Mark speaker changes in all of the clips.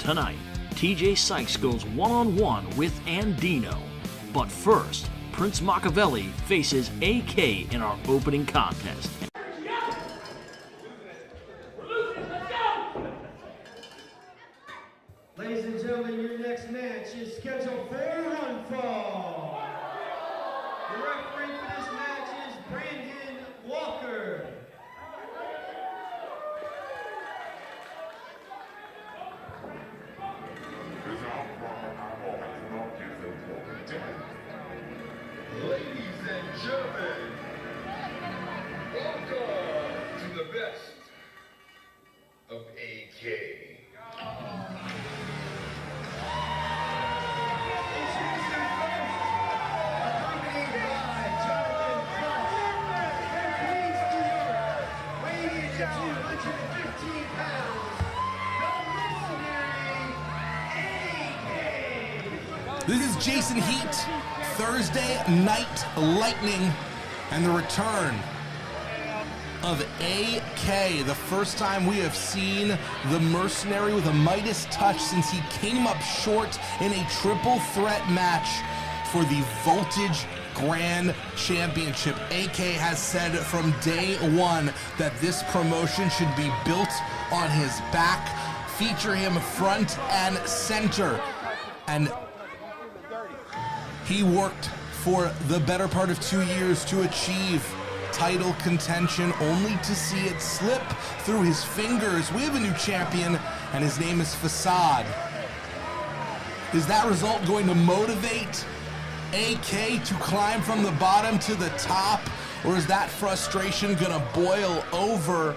Speaker 1: Tonight, TJ Sykes goes one-on-one with Andino. But first, Prince Makiveli faces AK in our opening contest.
Speaker 2: Ladies and gentlemen, your next match is scheduled for one fall. The referee for this match is Brandon Walker.
Speaker 3: Ladies and gentlemen, welcome to the best of AK.
Speaker 4: This is Jason Heat, Thursday Night Lightning, and the return of AK. The first time we have seen the mercenary with a Midas touch since he came up short in a triple threat match for the Voltage Grand Championship. AK has said from day one that this promotion should be built on his back, feature him front and center, and he worked for the better part of 2 years to achieve title contention, only to see it slip through his fingers. We have a new champion, and his name is Facade. Is that result going to motivate AK to climb from the bottom to the top, or is that frustration gonna boil over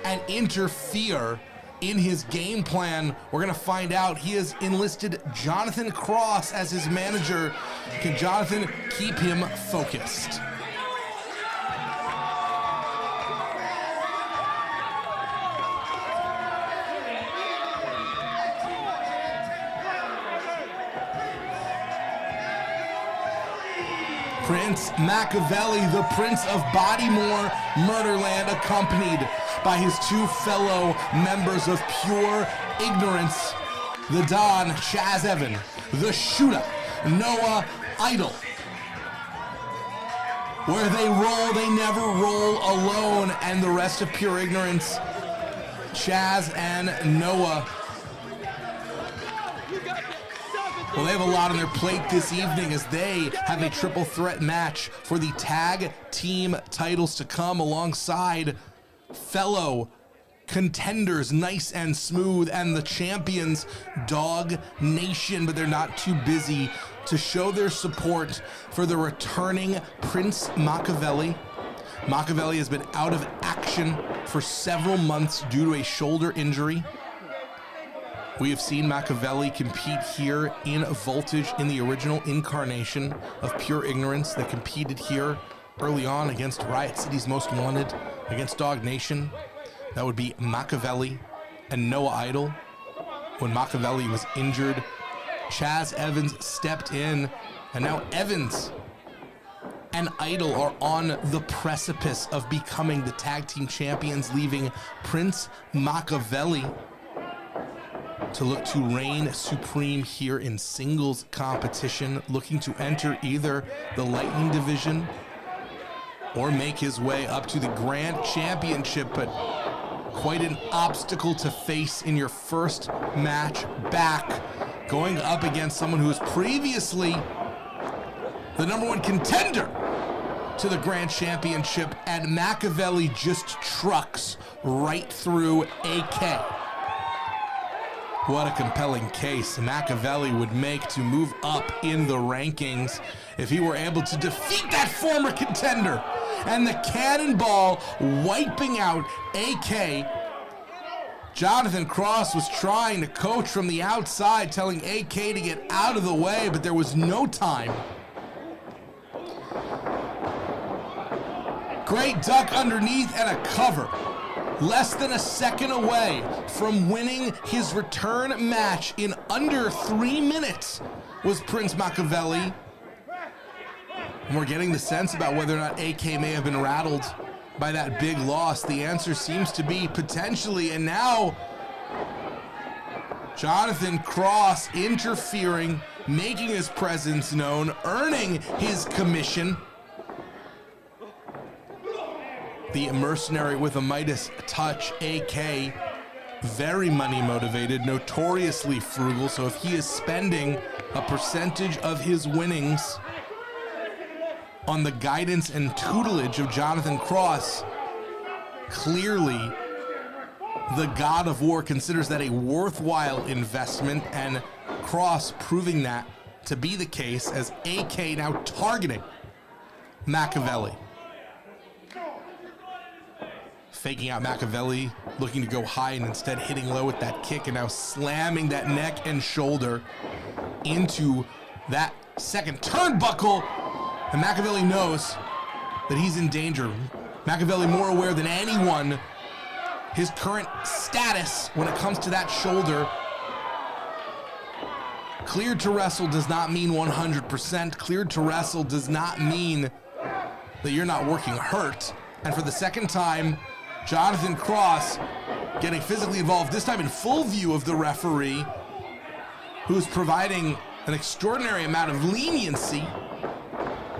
Speaker 4: and interfere in his game plan? We're gonna find out. He has enlisted Jonathan Cross as his manager. Can Jonathan keep him focused? Prince Makiveli, the Prince of Bodymore, Murderland, accompanied by his two fellow members of Pure Ignorance, the Don, Chaz Evan, the Shooter, Noah Idol. Where they roll, they never roll alone, and the rest of Pure Ignorance, Chaz and Noah. Well, they have a lot on their plate this evening as they have a triple threat match for the tag team titles to come alongside fellow contenders Nice and Smooth and the champions Dog Nation, but they're not too busy to show their support for the returning Prince Makiveli. Makiveli has been out of action for several months due to a shoulder injury. We have seen Makiveli compete here in Voltage in the original incarnation of Pure Ignorance. They competed here early on against Riot City's Most Wanted, against Dog Nation. That would be Makiveli and Noah Idol. When Makiveli was injured, Chaz Evans stepped in, and now Evans and Idol are on the precipice of becoming the tag team champions, leaving Prince Makiveli to look to reign supreme here in singles competition, looking to enter either the Lightning division or make his way up to the Grand Championship, but quite an obstacle to face in your first match back, going up against someone who was previously the #1 contender to the Grand Championship, and Makiveli just trucks right through AK. What a compelling case Makiveli would make to move up in the rankings if he were able to defeat that former contender. And the cannonball wiping out AK. Jonathan Cross was trying to coach from the outside, telling AK to get out of the way, but there was no time. Great duck underneath and a cover. Less than a second away from winning his return match in under 3 minutes was Prince Makiveli. And we're getting the sense about whether or not AK may have been rattled by that big loss. The answer seems to be potentially, and now Jonathan Cross interfering, making his presence known, earning his commission. The mercenary with a Midas touch, AK, very money motivated, notoriously frugal, so if he is spending a percentage of his winnings on the guidance and tutelage of Jonathan Cross, clearly the God of War considers that a worthwhile investment, and Cross proving that to be the case as AK now targeting Makiveli. Faking out Makiveli, looking to go high and instead hitting low with that kick, and now slamming that neck and shoulder into that second turnbuckle. And Makiveli knows that he's in danger. Makiveli more aware than anyone his current status when it comes to that shoulder. Cleared to wrestle does not mean 100%. Cleared to wrestle does not mean that you're not working hurt. And for the second time, Jonathan Cross getting physically involved, this time in full view of the referee, who's providing an extraordinary amount of leniency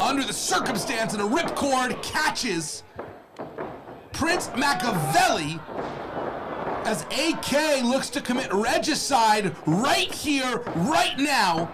Speaker 4: under the circumstance, and a ripcord catches Prince Makiveli as AK looks to commit regicide right here, right now.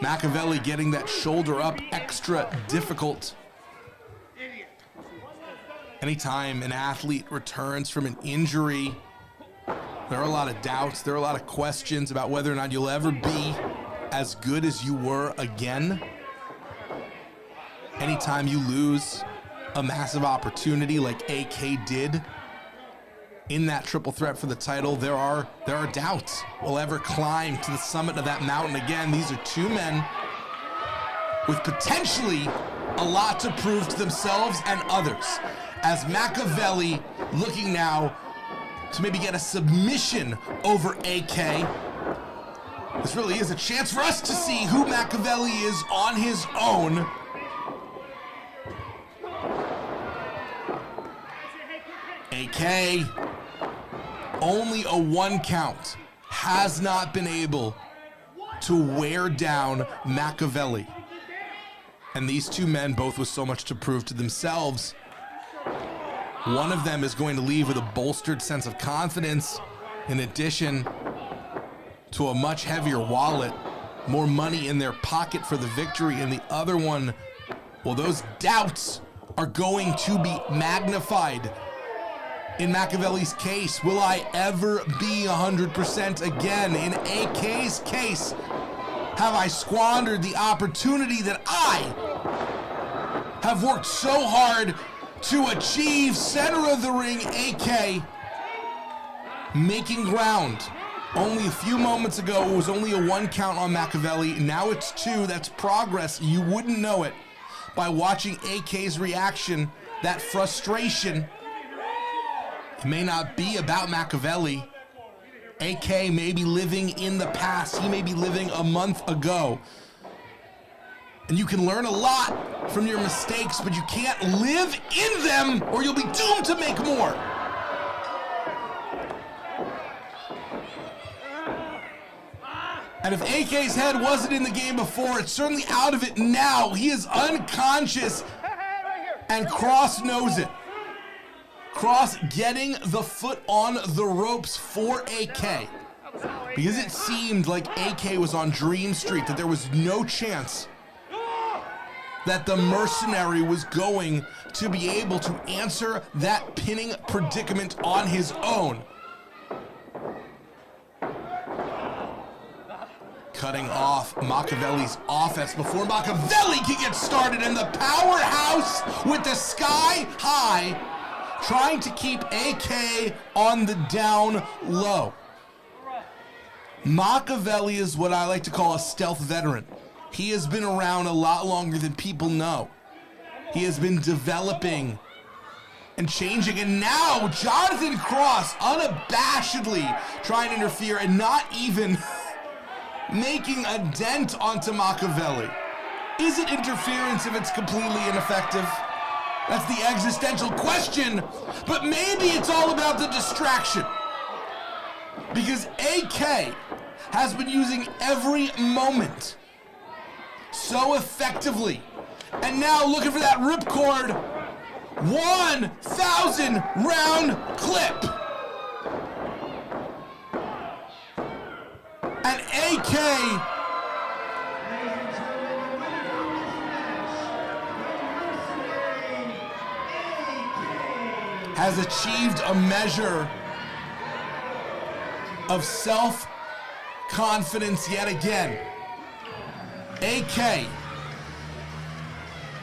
Speaker 4: Makiveli getting that shoulder up extra difficult. Anytime an athlete returns from an injury, there are a lot of doubts, there are a lot of questions about whether or not you'll ever be as good as you were again. Anytime you lose a massive opportunity like AK did in that triple threat for the title, there are doubts will ever climb to the summit of that mountain again. These are two men with potentially a lot to prove to themselves and others, as Makiveli looking now to maybe get a submission over AK. This really is a chance for us to see who Makiveli is on his own. AK, only a 1 count, has not been able to wear down Makiveli. And these two men, both with so much to prove to themselves. One of them is going to leave with a bolstered sense of confidence, in addition to a much heavier wallet, more money in their pocket for the victory, and the other one, well, those doubts are going to be magnified. In Makiveli's case, will I ever be 100% again? In AK's case, have I squandered the opportunity that I have worked so hard to achieve? Center of the ring, AK making ground. Only a few moments ago, it was only a 1 count on Makiveli. Now it's 2. That's progress. You wouldn't know it by watching AK's reaction, that frustration. It may not be about Makiveli. AK may be living in the past. He may be living a month ago. And you can learn a lot from your mistakes, but you can't live in them or you'll be doomed to make more. And if AK's head wasn't in the game before, it's certainly out of it now. He is unconscious, and Cross knows it. Cross getting the foot on the ropes for AK, because it seemed like AK was on Dream Street, that there was no chance that the mercenary was going to be able to answer that pinning predicament on his own. Cutting off Makiveli's offense before Makiveli can get started, and the powerhouse with the sky high, trying to keep AK on the down low. Makiveli is what I like to call a stealth veteran. He has been around a lot longer than people know. He has been developing and changing, and now Jonathan Cross unabashedly trying to interfere and not even making a dent onto Makiveli. Is it interference if it's completely ineffective? That's the existential question, but maybe it's all about the distraction. because AK has been using every moment so effectively. And now looking for that ripcord, 1,000 round clip. And AK has achieved a measure of self-confidence yet again. AK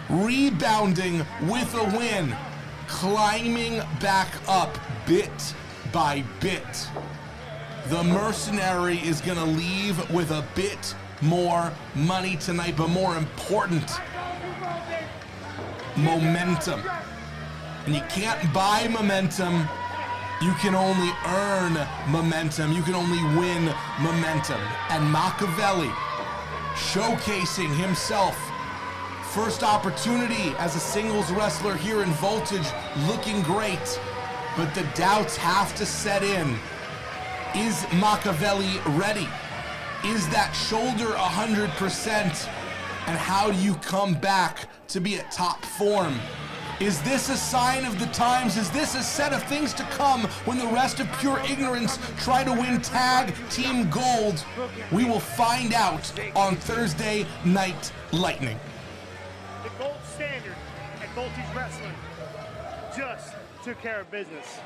Speaker 4: rebounding with a win, climbing back up bit by bit. The mercenary is gonna leave with a bit more money tonight, but more important, momentum. And you can't buy momentum, you can only earn momentum, you can only win momentum. And Makiveli showcasing himself. First opportunity as a singles wrestler here in Voltage, looking great, but the doubts have to set in. Is Makiveli ready? Is that shoulder 100%? And how do you come back to be at top form? Is this a sign of the times? Is this a set of things to come when the rest of Pure Ignorance try to win tag team gold? We will find out on Thursday Night Lightning.
Speaker 5: The gold standard at Voltage Wrestling just took care of business.